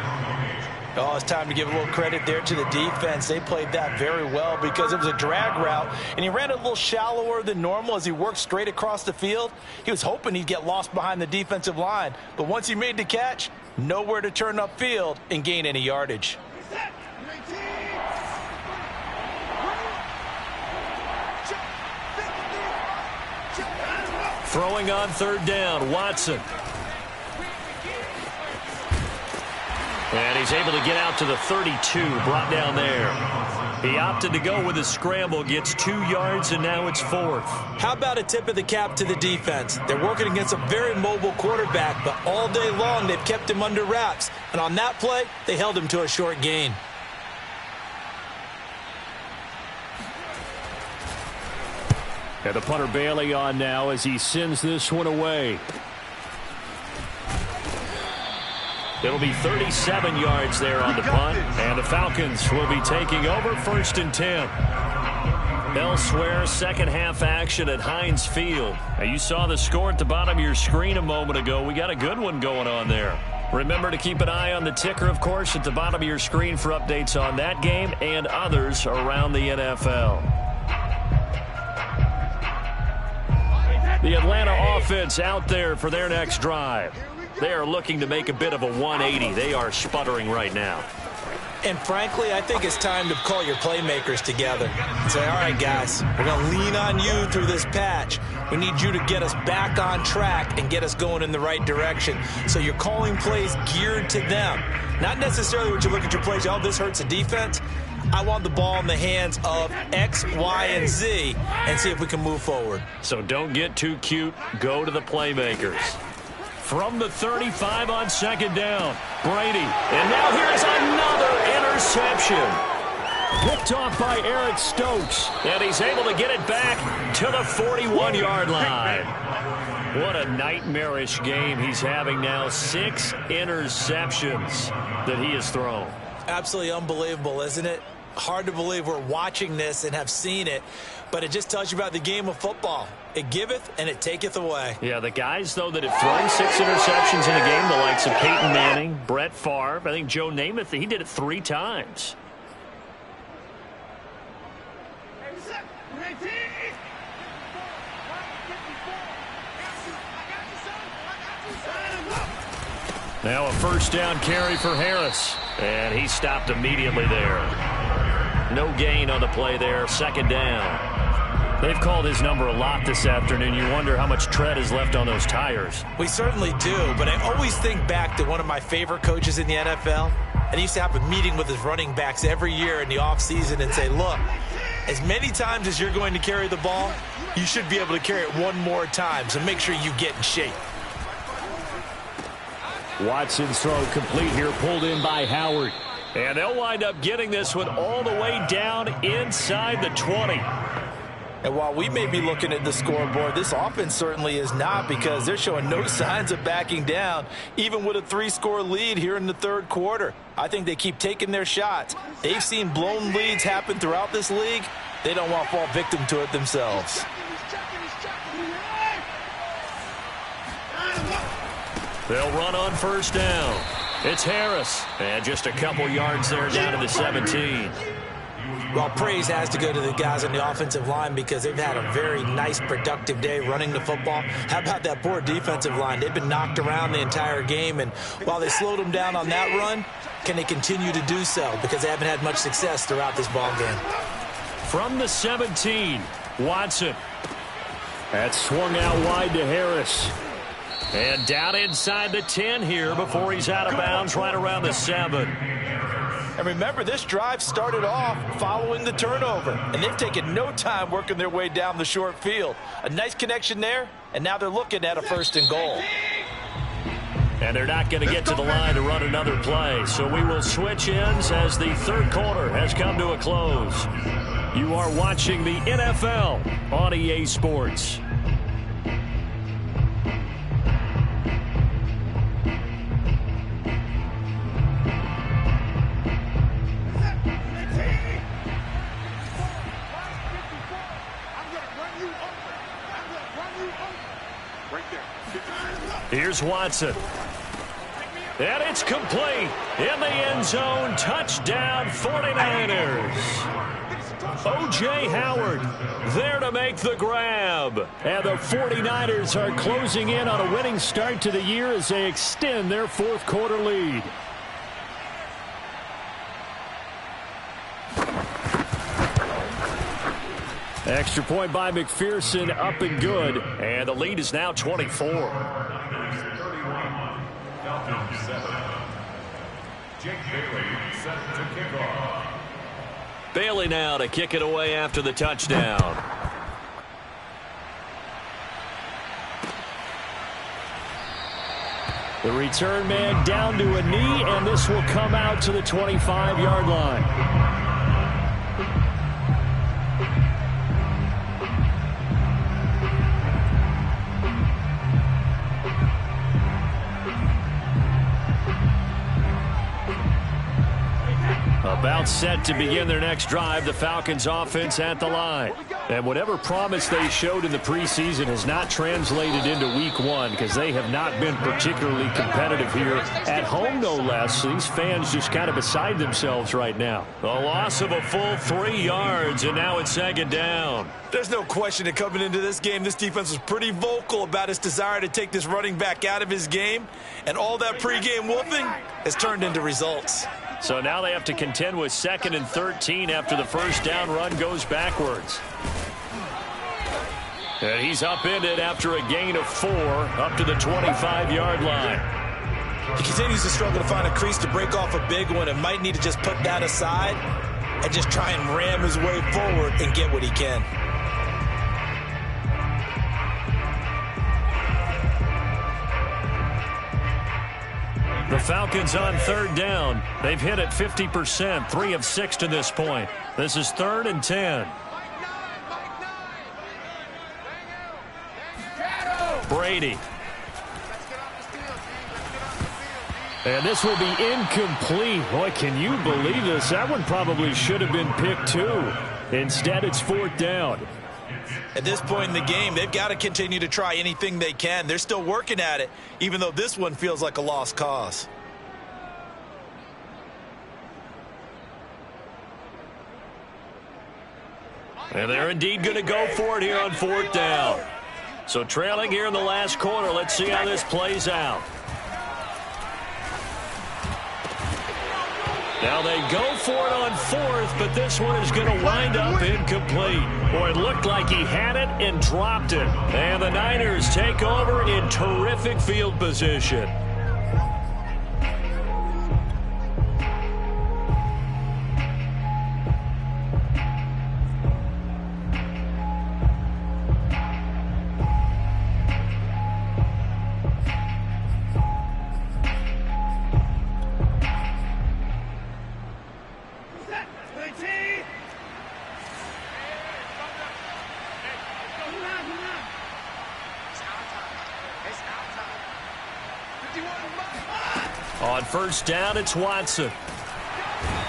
Oh, it's time to give a little credit there to the defense. They played that very well because it was a drag route, and he ran it a little shallower than normal as he worked straight across the field. He was hoping he'd get lost behind the defensive line, but once he made the catch, nowhere to turn upfield and gain any yardage. Throwing on third down, Watson. And he's able to get out to the 32, brought down there. He opted to go with a scramble, gets 2 yards, and now it's 4th. How about a tip of the cap to the defense? They're working against a very mobile quarterback, but all day long they've kept him under wraps. And on that play, they held him to a short gain. And the punter Bailey on now as he sends this one away. It'll be 37 yards there on the punt, and the Falcons will be taking over 1st and 10. Elsewhere, second half action at Heinz Field. Now, you saw the score at the bottom of your screen a moment ago. We got a good one going on there. Remember to keep an eye on the ticker, of course, at the bottom of your screen for updates on that game and others around the NFL. The Atlanta offense out there for their next drive. They are looking to make a bit of a 180. They are sputtering right now. And frankly, I think it's time to call your playmakers together and say, all right, guys, we're going to lean on you through this patch. We need you to get us back on track and get us going in the right direction. So you're calling plays geared to them. Not necessarily when you look at your plays, oh, this hurts the defense. I want the ball in the hands of X, Y, and Z and see if we can move forward. So don't get too cute. Go to the playmakers. From the 35 on second down, Brady. And now here's another interception. Picked off by Eric Stokes. And he's able to get it back to the 41-yard line. What a nightmarish game he's having now. 6 interceptions that he has thrown. Absolutely unbelievable, isn't it? Hard to believe we're watching this and have seen it, but it just tells you about the game of football. It giveth and it taketh away. Yeah, the guys, though, that have thrown 6 interceptions in a game, the likes of Peyton Manning, Brett Favre, I think Joe Namath, he did it 3 times. Now a first down carry for Harris, and he stopped immediately there. No gain on the play there, second down. They've called his number a lot this afternoon. You wonder how much tread is left on those tires. We certainly do, but I always think back to one of my favorite coaches in the NFL. And he used to have a meeting with his running backs every year in the offseason and say, look, as many times as you're going to carry the ball, you should be able to carry it one more time, so make sure you get in shape. Watson's throw complete here, pulled in by Howard. And they'll wind up getting this one all the way down inside the 20. And while we may be looking at the scoreboard, this offense certainly is not, because they're showing no signs of backing down, even with a 3-score lead here in the third quarter. I think they keep taking their shots. They've seen blown leads happen throughout this league. They don't want to fall victim to it themselves. They'll run on first down. It's Harris. And just a couple yards there down to the 17. Well, praise has to go to the guys on the offensive line because they've had a very nice, productive day running the football. How about that poor defensive line? They've been knocked around the entire game, and while they slowed them down on that run, can they continue to do so? Because they haven't had much success throughout this ball game. From the 17, Watson. That's swung out wide to Harris. And down inside the 10 here before he's out of bounds right around the 7. And remember, this drive started off following the turnover, and they've taken no time working their way down the short field. A nice connection there, and now they're looking at a 1st and goal. And they're not going to get to the line to run another play, so we will switch ends as the third quarter has come to a close. You are watching the NFL on EA Sports. Here's Watson. And it's complete. In the end zone, touchdown 49ers. O.J. Howard there to make the grab. And the 49ers are closing in on a winning start to the year as they extend their fourth quarter lead. Extra point by McPherson, up and good. And the lead is now 24. Jake Bailey set to kick off. Bailey now to kick it away after the touchdown. The return man down to a knee, and this will come out to the 25-yard line. About set to begin their next drive, the Falcons offense at the line. And whatever promise they showed in the preseason has not translated into week one because they have not been particularly competitive here at home, no less. These fans just kind of beside themselves right now. A loss of a full 3 yards, and now it's second down. There's no question that coming into this game, this defense was pretty vocal about its desire to take this running back out of his game. And all that pregame wolfing has turned into results. So now they have to contend with 2nd and 13 after the first down run goes backwards. And he's upended after a gain of 4 up to the 25-yard line. He continues to struggle to find a crease to break off a big one and might need to just put that aside and just try and ram his way forward and get what he can. The Falcons on 3rd down. They've hit it 50%, 3 of 6 to this point. This is 3rd and 10. Brady. And this will be incomplete. Boy, can you believe this? That one probably should have been picked too. Instead, it's 4th down. At this point in the game, they've got to continue to try anything they can. They're still working at it, even though this one feels like a lost cause. And they're indeed going to go for it here on 4th down. So trailing here in the last quarter. Let's see how this plays out. Now they go for it on 4th, but this one is going to wind up incomplete. Boy, it looked like he had it and dropped it. And the Niners take over in terrific field position. On 1st down, it's Watson.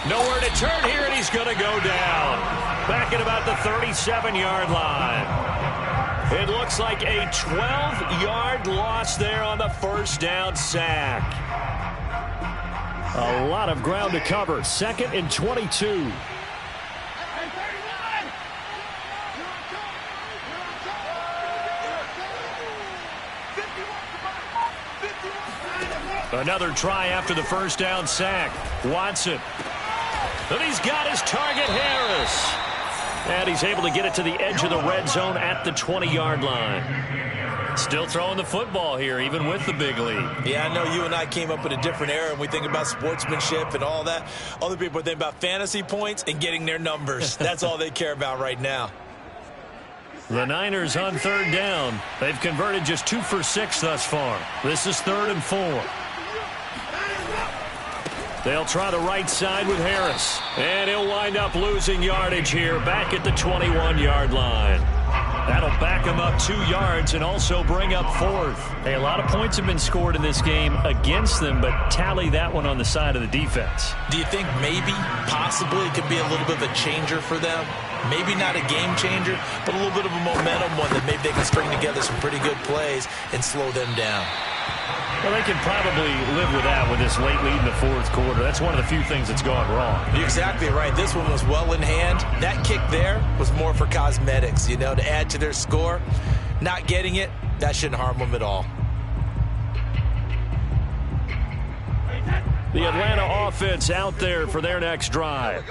Nowhere to turn here, and he's going to go down. Back at about the 37-yard line. It looks like a 12-yard loss there on the 1st down sack. A lot of ground to cover. 2nd and 22. Another try after the 1st down sack. Watson. And he's got his target, Harris. And he's able to get it to the edge of the red zone at the 20-yard line. Still throwing the football here, even with the big lead. Yeah, I know you and I came up in a different era, and we think about sportsmanship and all that. Other people think about fantasy points and getting their numbers. That's all they care about right now. The Niners on 3rd down. They've converted just 2 for 6 thus far. This is 3rd and 4. They'll try the right side with Harris. And he'll wind up losing yardage here back at the 21-yard line. That'll back him up 2 yards and also bring up 4th. Hey, a lot of points have been scored in this game against them, but tally that one on the side of the defense. Do you think maybe, possibly, it could be a little bit of a changer for them? Maybe not a game changer, but a little bit of a momentum one that maybe they can string together some pretty good plays and slow them down. Well, they can probably live with that with this late lead in the fourth quarter. That's one of the few things that's gone wrong. You're exactly right. This one was well in hand. That kick there was more for cosmetics, you know, to add to their score. Not getting it, that shouldn't harm them at all. The Atlanta offense out there for their next drive.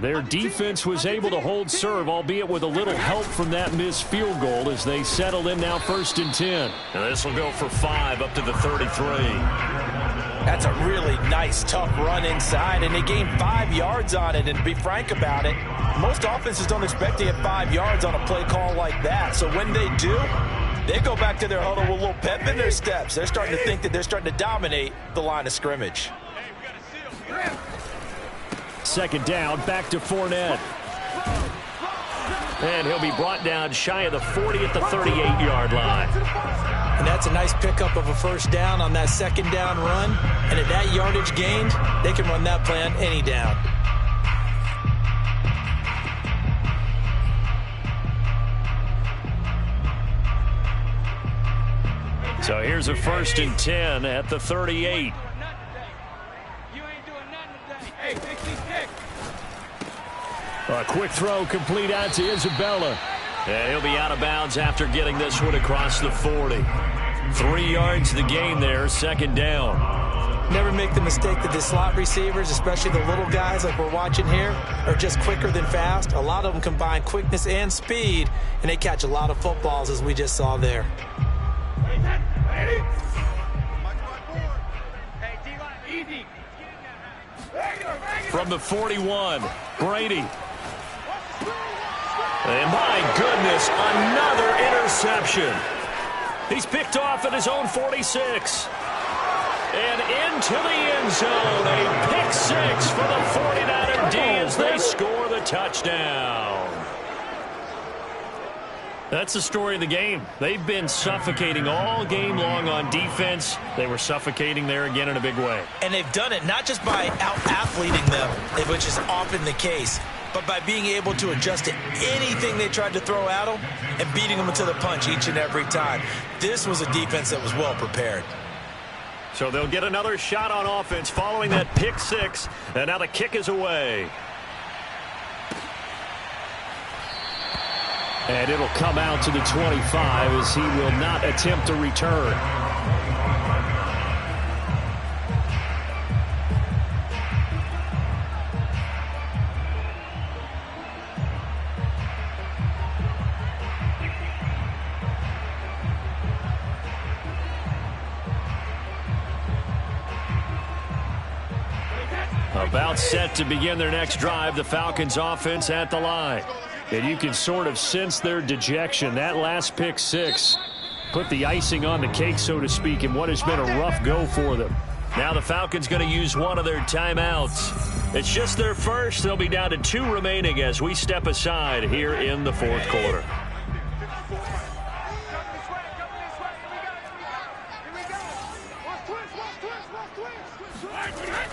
Their defense was able to hold serve, albeit with a little help from that missed field goal as they settle in now 1st and 10. And this will go for 5 up to the 33. That's a really nice, tough run inside, and they gained 5 yards on it. And to be frank about it, most offenses don't expect to get 5 yards on a play call like that. So when they do, they go back to their huddle with a little pep in their steps. They're starting to think that they're starting to dominate the line of scrimmage. 2nd down, back to Fournette. And he'll be brought down shy of the 40 at the 38-yard line. And that's a nice pickup of a 1st down on that 2nd down run. And at that yardage gained, they can run that play on any down. So here's a 1st and 10 at the 38. A quick throw complete out to Isabella. And he'll be out of bounds after getting this one across the 40. 3 yards the gain there, 2nd down. Never make the mistake that the slot receivers, especially the little guys like we're watching here, are just quicker than fast. A lot of them combine quickness and speed, and they catch a lot of footballs as we just saw there. From the 41, Brady. And my goodness, another interception. He's picked off at his own 46. And into the end zone, a pick 6 for the 49er D as they score the touchdown. That's the story of the game. They've been suffocating all game long on defense. They were suffocating there again in a big way. And they've done it not just by out-athleting them, which is often the case, but by being able to adjust to anything they tried to throw at them and beating them to the punch each and every time. This was a defense that was well prepared. So they'll get another shot on offense following that pick 6, and now the kick is away. And it'll come out to the 25 as he will not attempt to return. About set to begin their next drive, the Falcons offense at the line. And you can sort of sense their dejection. That last pick 6 put the icing on the cake, so to speak, in what has been a rough go for them. Now the Falcons going to use one of their timeouts. It's just their first. They'll be down to 2 remaining as we step aside here in the 4th quarter.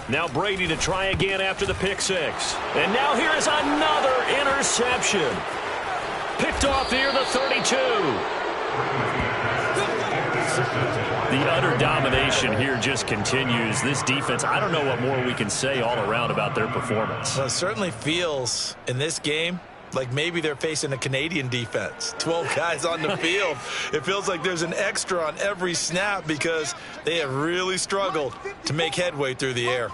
Now Brady to try again after the pick 6. And now here is another interception. Picked off here, the 32. The utter domination here just continues. This defense, I don't know what more we can say all around about their performance. Well, it certainly feels in this game like maybe they're facing a Canadian defense. 12 guys on the field. It feels like there's an extra on every snap because they have really struggled to make headway through the air.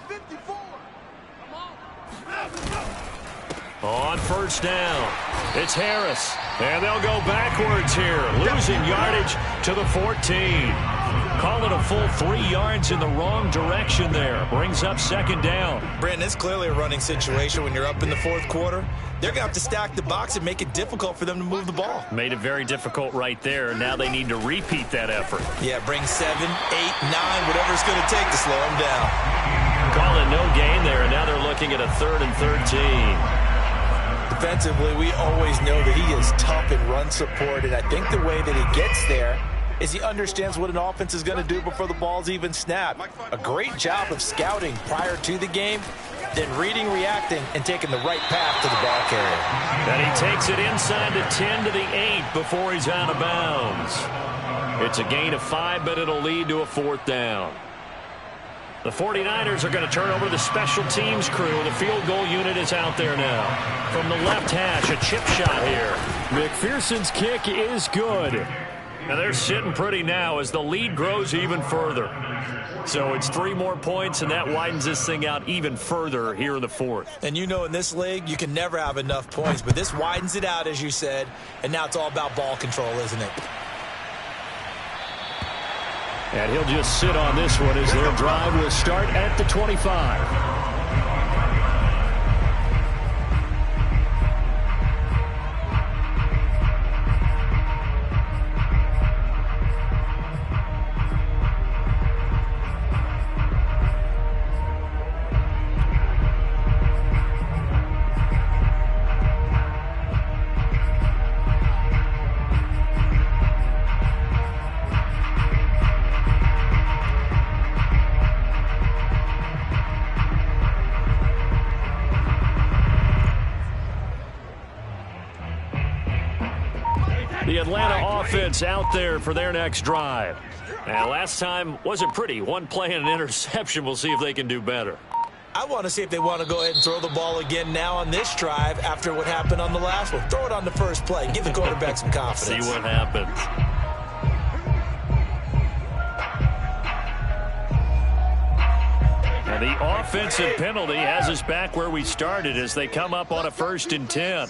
On 1st down, it's Harris. And they'll go backwards here, losing yardage to the 14. Call it a full 3 yards in the wrong direction there. Brings up 2nd down. Brandon, it's clearly a running situation when you're up in the 4th quarter. They're going to have to stack the box and make it difficult for them to move the ball. Made it very difficult right there. Now they need to repeat that effort. Yeah, bring 7, 8, 9, whatever it's going to take to slow them down. Call it no gain there, and now they're looking at a 3rd and 13. Defensively, we always know that he is tough in run support, and I think the way that he gets there is he understands what an offense is going to do before the ball's even snapped. A great job of scouting prior to the game, then reading, reacting, and taking the right path to the ball carrier. And he takes it inside the 10 to the 8 before he's out of bounds. It's a gain of 5, but it'll lead to a 4th down. The 49ers are going to turn over the special teams crew. The field goal unit is out there now. From the left hash, a chip shot here. McPherson's kick is good. Now they're sitting pretty now as the lead grows even further. So it's 3 more points, and that widens this thing out even further here in the 4th. And you know in this league, you can never have enough points, but this widens it out, as you said, and now it's all about ball control, isn't it? And he'll just sit on this one as their drive will start at the 25. The Atlanta offense out there for their next drive. And last time wasn't pretty. One play and an interception. We'll see if they can do better. I want to see if they want to go ahead and throw the ball again now on this drive after what happened on the last one. Throw it on the first play. Give the quarterback some confidence. See what happens. And the offensive penalty has us back where we started as they come up on a 1st and 10.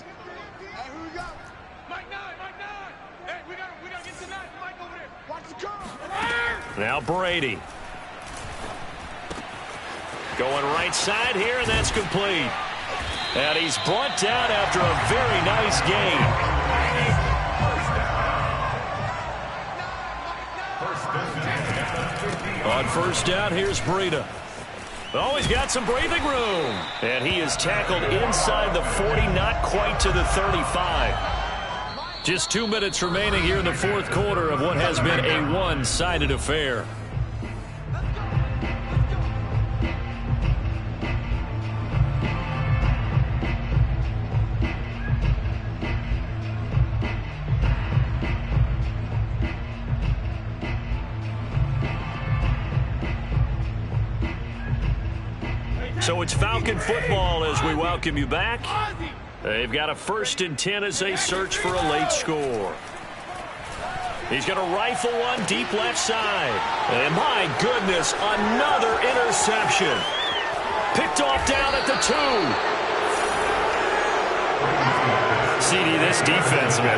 Now Brady. Going right side here, and that's complete. And he's brought down after a very nice gain. On 1st down, here's Breida. Oh, he's got some breathing room. And he is tackled inside the 40, not quite to the 35. Just 2 minutes remaining here in the 4th quarter of what has been a one-sided affair. So it's Falcon football as we welcome you back. They've got a 1st and 10 as they search for a late score. He's going to rifle one deep left side. And my goodness, another interception. Picked off down at the 2. CD, this defense, man,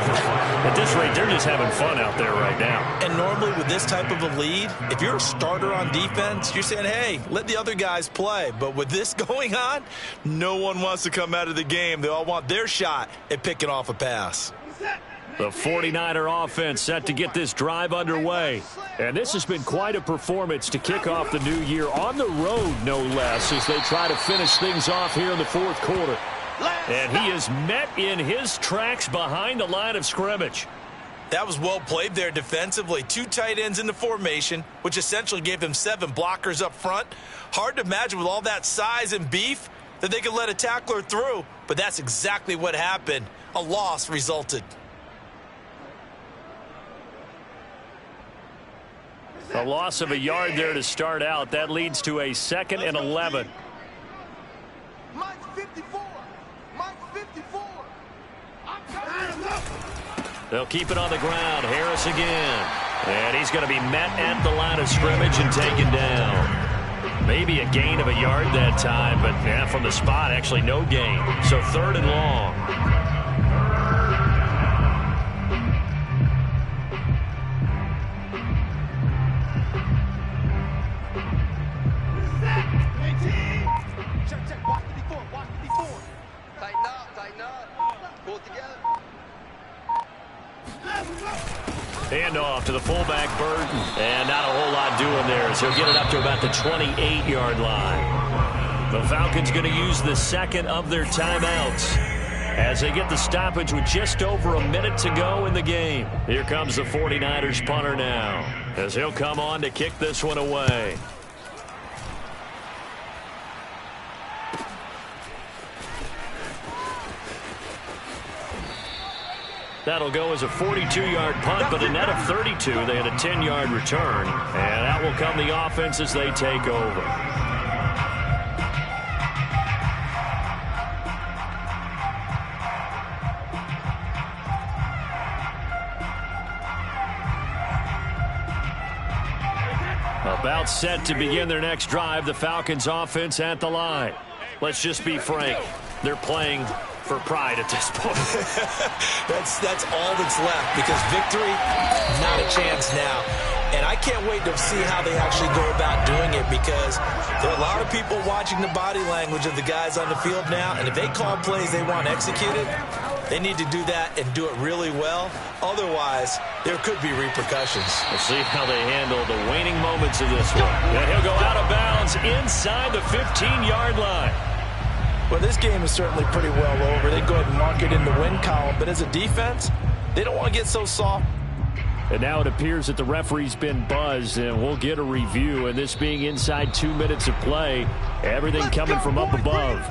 at this rate, they're just having fun out there right now. And normally with this type of a lead, if you're a starter on defense, you're saying, hey, let the other guys play. But with this going on, no one wants to come out of the game. They all want their shot at picking off a pass. The 49er offense set to get this drive underway. And this has been quite a performance to kick off the new year on the road, no less, as they try to finish things off here in the 4th quarter. And he is met in his tracks behind the line of scrimmage. That was well played there defensively. 2 tight ends in the formation, which essentially gave them 7 blockers up front. Hard to imagine with all that size and beef that they could let a tackler through, but that's exactly what happened. A loss resulted. A loss of a yard there to start out. That leads to a 2nd and 11. They'll keep it on the ground. Harris again. And he's going to be met at the line of scrimmage and taken down. Maybe a gain of a yard that time, but yeah, from the spot, actually no gain. So 3rd and long. Handoff to the fullback, Burton. And not a whole lot doing there, so he'll get it up to about the 28-yard line. The Falcons going to use the 2nd of their timeouts as they get the stoppage with just over a minute to go in the game. Here comes the 49ers punter now, as he'll come on to kick this one away. That'll go as a 42-yard punt, but a net of 32. They had a 10-yard return, and out will come the offense as they take over. About set to begin their next drive, the Falcons offense at the line. Let's just be frank. They're playing for pride at this point. that's all that's left, because victory, not a chance now. And I can't wait to see how they actually go about doing it, because there are a lot of people watching the body language of the guys on the field now, and if they call plays they want executed, they need to do that and do it really well. Otherwise, there could be repercussions. We'll see how they handle the waning moments of this one. And he'll go out of bounds inside the 15-yard line. Well, this game is certainly pretty well over. They go ahead and mark it in the win column. But as a defense, they don't want to get so soft. And now it appears that the referee's been buzzed, and we'll get a review. And this being inside 2 minutes of play, everything coming from up above.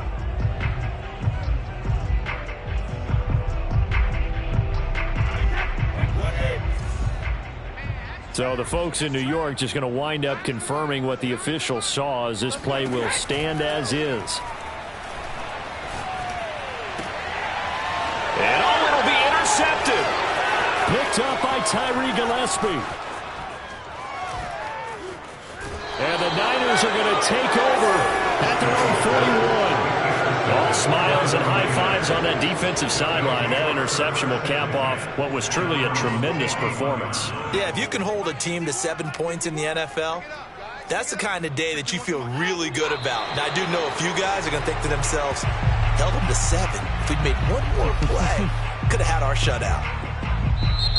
So the folks in New York just going to wind up confirming what the official saw, as this play will stand as is. And it'll be intercepted. Picked up by Tyree Gillespie. And the Niners are going to take over at their own 41. All smiles and high fives on that defensive sideline. That interception will cap off what was truly a tremendous performance. Yeah, if you can hold a team to 7 points in the NFL, that's the kind of day that you feel really good about. And I do know a few guys are going to think to themselves, held them to 7. If we'd made one more play, could have had our shutout.